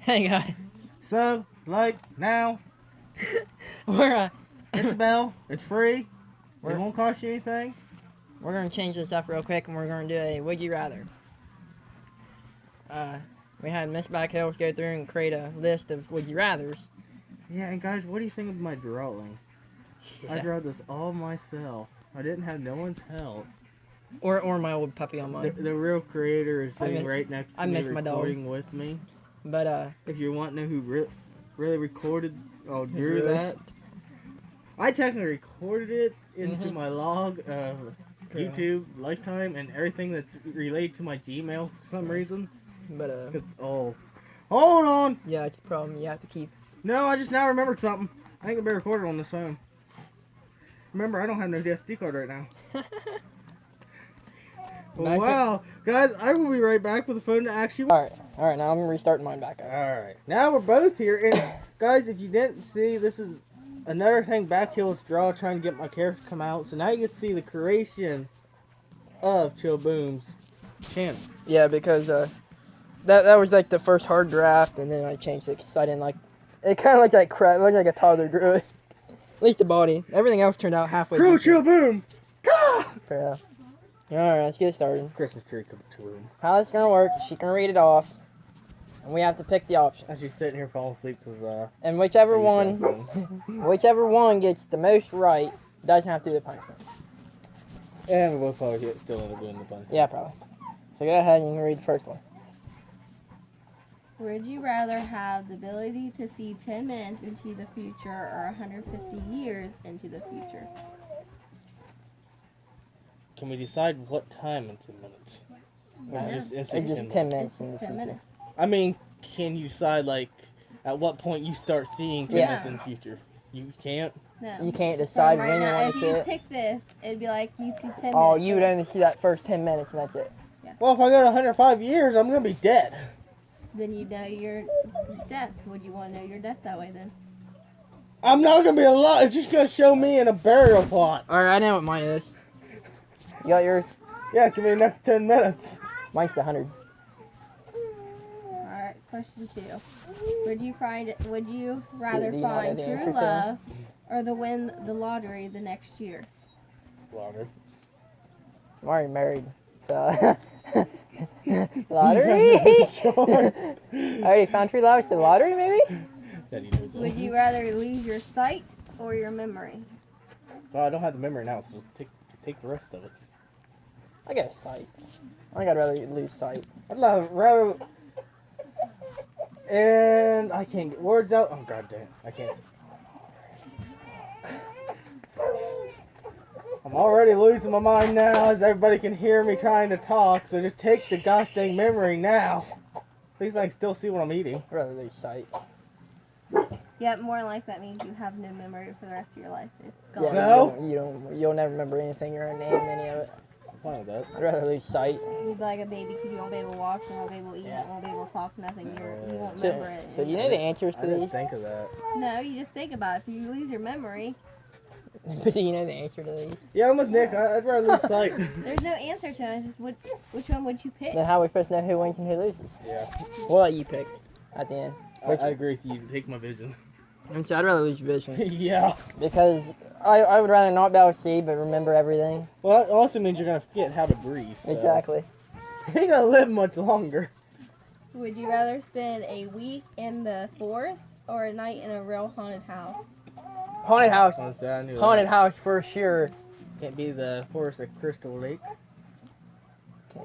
Hey guys. So, like, now, We're hit the bell. It's free. It won't cost you anything. we're gonna change this up real quick, and we're gonna do a would you rather. We had Miss BackHills go through and create a list of would you rather's. Yeah, and guys, what do you think of my drawing? I drew this all myself. I didn't have no one's help. Or my old puppy on mine. The real creator is sitting right next to me recording with me. But if you want to know who really recorded or drew that, I technically recorded it into my log of YouTube lifetime and everything that's related to my Gmail for some reason. But hold on. Yeah, it's a problem. You have to keep. No, I just now remembered something. I think it be recorded on this phone. Remember, I don't have no SD card right now. Nice. Wow, guys, I will be right back with the phone to actually. All right. Now I'm restarting mine back up. All right, now we're both here, and guys, if you didn't see, this is another thing BackHills draw, trying to get my character to come out. So now you can see the creation of Chillboom's channel. Yeah, because that was like the first hard draft, and then I changed it because I didn't like. It kind of looked like crap. It looked like a toddler drew it. At least the body. Everything else turned out halfway. Crew Chillboom. Yeah. Alright, let's get started. Christmas tree coming to room. How this is gonna work? She can read it off, and we have to pick the options. As she's sitting here falling asleep because and whichever one gets the most right doesn't have to do the punishment. And we'll probably still end up doing the punishment. Yeah, probably. So go ahead and you can read the first one. Would you rather have the ability to see 10 minutes into the future or 150 years into the future? Can we decide what time in 10 minutes? It's just 10 minutes in the 10 future. minutes. I mean, can you decide, like, at what point you start seeing 10 minutes in the future? You can't? No. You can't decide right when you now, want to see if you it. pick this, it'd be like you see 10 minutes. Oh, you would only see that first 10 minutes and that's it. Yeah. Well, if I go to 105 years, I'm going to be dead. Then you know your death. Would you want to know your death that way then? I'm not going to be alive. It's just going to show me in a burial plot. Alright, I know what mine is. You got yours? Yeah, it can be the next 10 minutes. Mine's the 100. Alright, question 2. Would you rather Do you know find the answer true to love or win the lottery the next year? Lottery. I'm already married, so... Lottery? I already found true love. So lottery, maybe? Would you rather lose your sight or your memory? Well, I don't have the memory now, so just take the rest of it. I got sight. I think I'd rather lose sight. I'd rather... And I can't get words out. Oh, god damn. I can't... I'm already losing my mind now, as everybody can hear me trying to talk, so just take the gosh dang memory now. At least I can still see what I'm eating. I'd rather lose sight. Yeah, more like that means you have no memory for the rest of your life. It's Yeah, gone. So? you'll never remember anything, your own name, any of it. I'm fine with that. I'd rather lose sight. You'd be like a baby because you won't be able to walk, you won't be able to eat, you won't be able to talk, nothing. You won't remember it. So you know the answers I to didn't these? think of that. No, you just think about it. If you lose your memory, But you know the answer to these? Yeah, I'm with Nick. I'd rather lose sight. there's no answer to it. It's just which one would you pick? Then how are we supposed to know who wins and who loses? Yeah. We'll let you pick at the end. I agree with you. Take my vision. And so I'd rather lose your vision. Yeah. Because I would rather not be able to see but remember everything. Well, that also means you're going to forget how to breathe. So. Exactly. You ain't going to live much longer. Would you rather spend a week in the forest or a night in a real haunted house? Haunted house. Honestly, I knew Haunted that. house for sure. Can't be the forest of Crystal Lake.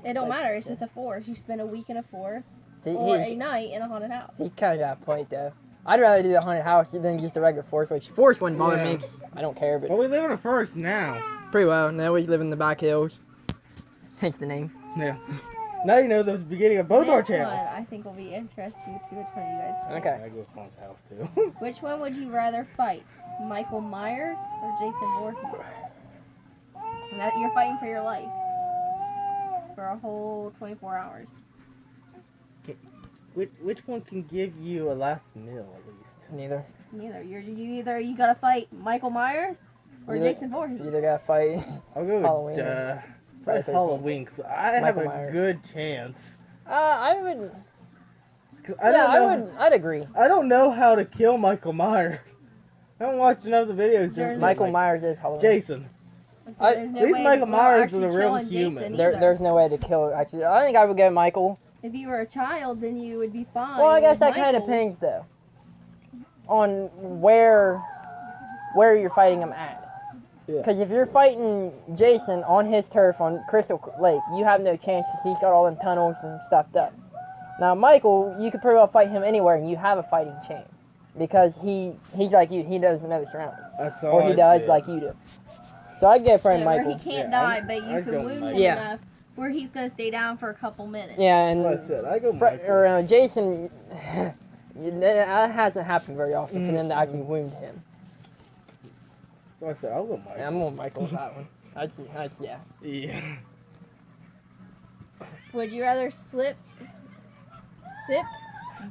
It don't matter. It's just a forest. You spend a week in a forest He or a night in a haunted house. kind of got a point though. I'd rather do the haunted house than just the regular forest, which forest wouldn't bother me 'cause I don't care, but Well, we live in a forest now. pretty well. Now we live in the back hills. Hence the name. Yeah. Now you know the beginning of both our This one, channels. I think will be interesting to see which one you guys pick. Okay. I go with haunted house too. Which one would you rather fight? Michael Myers or Jason Voorhees? And that you're fighting for your life. For a whole 24 hours. Which one can give you a last meal at least? Neither. Neither. You gotta fight Michael Myers or Either- Jason Voorhees. You either gotta fight. I'll go Halloween. with Friday the 13th. Halloween, 'cause I have Michael a Myers. good chance. I would. I don't know. I'd agree. I don't know how to kill Michael Myers. I haven't watched enough of the videos. Michael Myers is Halloween. Jason. There's no At least way Michael to Myers actually is a real kill Jason human. either. There's no way to kill her, actually. I think I would go Michael. If you were a child, then you would be fine. Well, I guess with that kind of Michael. depends, though, on where you're fighting him at. Yeah. Because if you're fighting Jason on his turf on Crystal Lake, you have no chance because he's got all them tunnels and stuffed up. Now, Michael, you could pretty well fight him anywhere, and you have a fighting chance. Because he's like you. He doesn't know the surroundings. That's all. Or he does like you do. So I'd go for Where Michael. he can't Yeah, die, but you I'd can go wound Michael. him Yeah. enough where he's going to stay down for a couple minutes. Yeah, and Like I said, I go Michael. Jason, that hasn't happened very often for them to actually wound him. Like I said, I'll go Michael. Yeah, I'm going Michael with that one. That's yeah. Yeah. Would you rather sip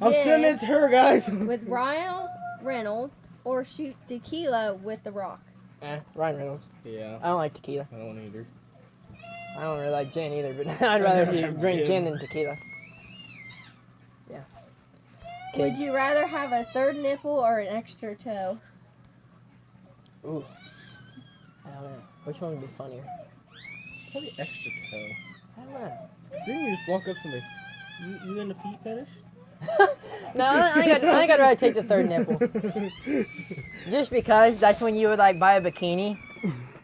I'm sending it gin to her, guys. with Ryan Reynolds or shoot tequila with The Rock? Ryan Reynolds. Yeah. I don't like tequila. I don't either. I don't really like gin either, but I'd rather drink gin than tequila. Yeah. Would you rather have a third nipple or an extra toe? Ooh. I don't know. Which one would be funnier? Probably extra toe. I don't know. Didn't you just walk up to somebody? You in the feet fetish? No, I think I'd rather take the third nipple. Just because that's when you would like buy a bikini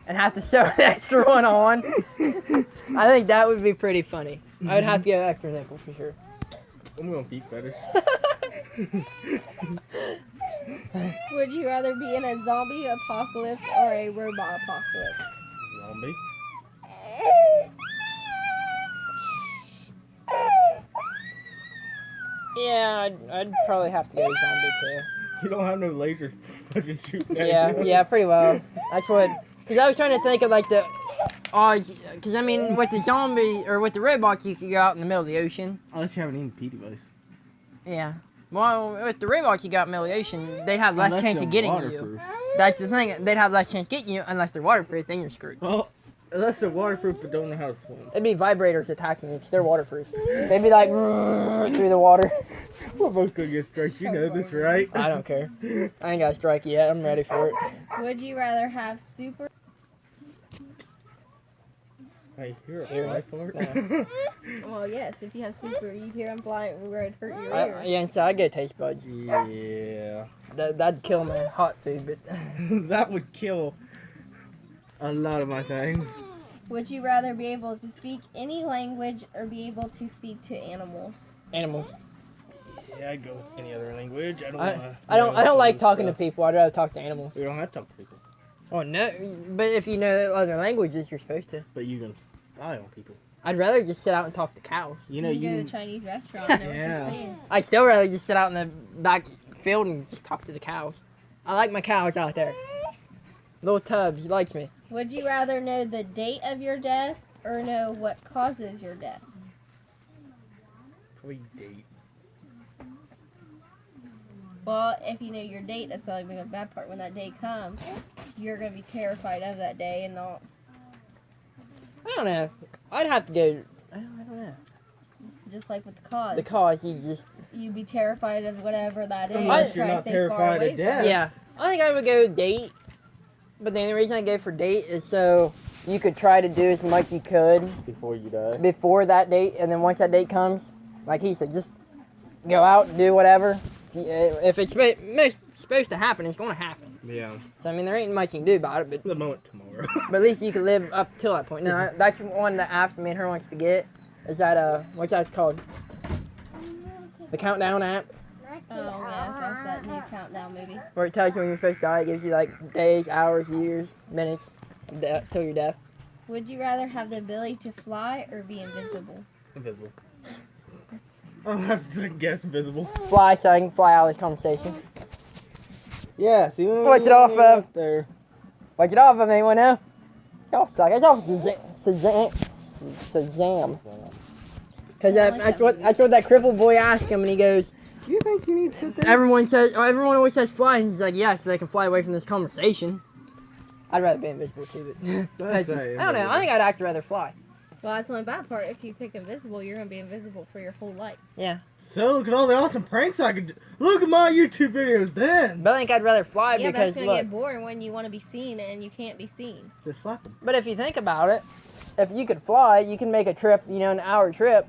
and have to sew an extra one on. I think that would be pretty funny. I would have to get an extra nipple for sure. I'm going feet fetish. Would you rather be in a zombie apocalypse or a robot apocalypse? Zombie. Yeah, I'd probably have to go zombie too. You don't have no lasers fucking shooting at Yeah, you. yeah, pretty well. That's what. Because I was trying to think of like the odds. Because I mean, with the zombie or with the robots, you could go out in the middle of the ocean. Unless you have an EMP device. Yeah. Well, with the robots, you got in the middle of the ocean. They'd have less Unless chance they're of getting waterproof. you. That's the thing. They'd have less chance of getting you unless they're waterproof. Then you're screwed. Well, unless they're waterproof but don't know how to swim. It'd be vibrators attacking you because they're waterproof. They'd be like through the water. We're both gonna get strikes. You know this, right? I don't care. I ain't got a strike yet. I'm ready for it. Would you rather have super... Hey, you're a Ear. fly fart. Yeah. Well, yes, if you have super, you hear them flying, it would hurt your ear. Yeah, and so I get taste buds. Yeah. That'd kill my hot food, but That would kill a lot of my things. Would you rather be able to speak any language or be able to speak to animals? animals. Yeah, I'd go with any other language. I don't like talking to people. I'd rather talk to animals. We don't have to talk to people. Oh no, but if you know other languages, you're supposed to. But you can spy on people. I'd rather just sit out and talk to cows. You know, you go to you. a Chinese restaurant and know what Yeah. they're saying. I'd still rather just sit out in the back field and just talk to the cows. I like my cows out there. Little Tubbs, he likes me. Would you rather know the date of your death or know what causes your death? Probably date. Well, if you know your date, that's the only bad part. When that day comes, you're going to be terrified of that day and not I don't know. I'd have to go. I don't know. just like with the cause. The cause, you just. You'd be terrified of whatever that is. Unless and you're try to not stay terrified far of away from death. it. Yeah. I think I would go date. But the only reason I go for date is so you could try to do as much you could Before you die. before that date, and then once that date comes, like he said, just go out and do whatever. If it's supposed to happen, it's going to happen. Yeah. So, I mean, there ain't much you can do about it, but The moment tomorrow. at least you can live up till that point. Now, that's one of the apps me and her wants to get. Is that, what's that called? The Countdown app, Oh, yeah, so that's that new countdown movie. where it tells you when you're supposed to die. It gives you, like, days, hours, years, minutes, till your death. Would you rather have the ability to fly or be invisible? Invisible. I don't have to guess invisible. Fly so I can fly out of this conversation. Yeah, see what What's it off of? There. What's it off of, anyone know? Y'all suck. It's off of Shazam. Because that's what that crippled boy asked him, and he goes, You think you need to sit there? everyone always says fly, and he's like, yeah, so they can fly away from this conversation. I'd rather be invisible too, but I don't know. I think I'd actually rather fly. Well, that's the only bad part. If you pick invisible, you're gonna be invisible for your whole life. Yeah. So look at all the awesome pranks I could do. Look at my YouTube videos then. But I think I'd rather fly Yeah, but because it's gonna look. get boring when you want to be seen and you can't be seen. Just slap them. But if you think about it, if you could fly, you can make a trip, an hour trip.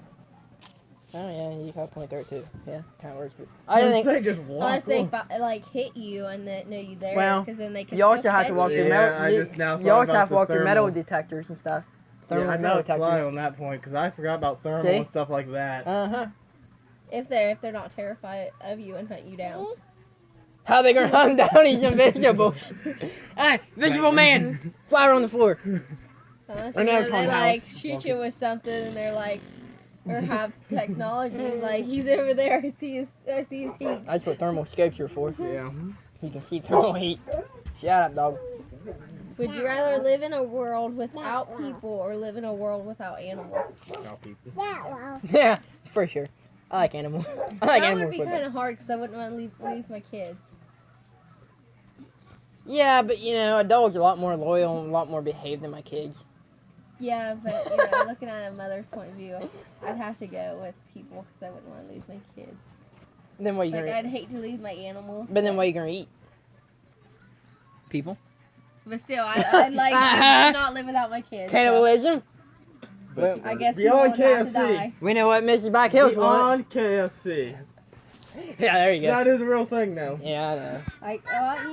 Oh yeah, you got a point there too. Yeah, kind of works. But I didn't think. They just walk. Unless they like hit you and they know you there, Well, because then they can. You also still have to catch walk you. through Yeah, metal. I just now You thought also about have to the walk through metal thermal. detectors and stuff. Yeah, Thermal I metal gotta fly detectors. on that point because I forgot about thermal See? and stuff like that. Uh-huh. If they're not terrified of you and hunt you down. How they gonna hunt him down? He's invisible. Hey, invisible man, fly on the floor. Unless Or now it's they haunted like house. shoot you with something and they're like, or have technology like he's over there. I see his heat. That's what thermal scopes are for. Yeah. You can see thermal heat. Shut up, dog. Would you rather live in a world without people or live in a world without animals? Without people. Yeah, for sure. I like animals. I like That would animals. be with kind it. of hard because I wouldn't want to leave my kids. Yeah, but a dog's a lot more loyal and a lot more behaved than my kids. Yeah, but looking at a mother's point of view, I'd have to go with people because I wouldn't want to lose my kids. Then what you Like gonna I'd hate to lose my animals. But then what you gonna eat? People? But still, I'd like to not live without my kids. So Cannibalism? Well, I guess we Beyond won't have to KFC. die. We know what Mrs. BackHills wants. Beyond KFC. Yeah, there you go. That is a real thing now. Yeah, I know. Like,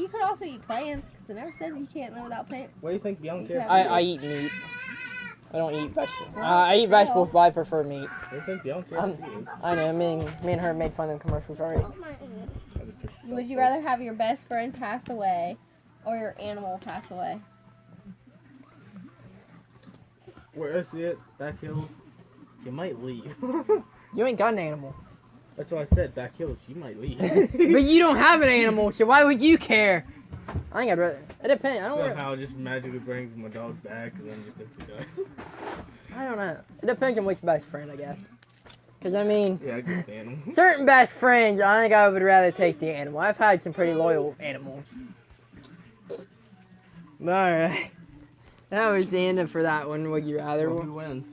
you could also eat plants because it never says you can't live without plants. What do you think Beyond You KFC? I eat meat. I don't eat vegetables. I eat vegetables, but I prefer meat. What do you think Beyond KFC is? I know. Me and her made fun of the commercials already. Would you rather have your best friend pass away or your animal pass away? Where I see it, Back Hills, you might leave. You ain't got an animal. That's what I said, Back Hills, you might leave. But you don't have an animal, so why would you care? I think I'd rather. It depends. I don't. Somehow it just magically brings my dog back and then just does. I don't know. It depends on which best friend, I guess. Cause I mean, Yeah, I get the animal. certain best friends, I think I would rather take the animal. I've had some pretty loyal animals. All right. That was the end for that one. Would you rather? Well, who wins?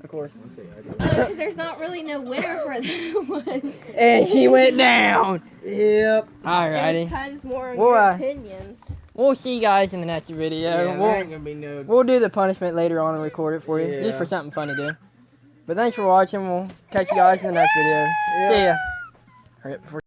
Of course. I say I do. Because there's not really no winner for that one. And she went down. Yep. Alrighty. It's kind of more of Well, your uh, opinions. We'll see you guys in the next video. Yeah, there we'll, ain't gonna be no. we'll do the punishment later on and record it for you. Just Yeah. for something fun to do. But thanks for watching. We'll catch you guys in the next video. See ya. Hurry up before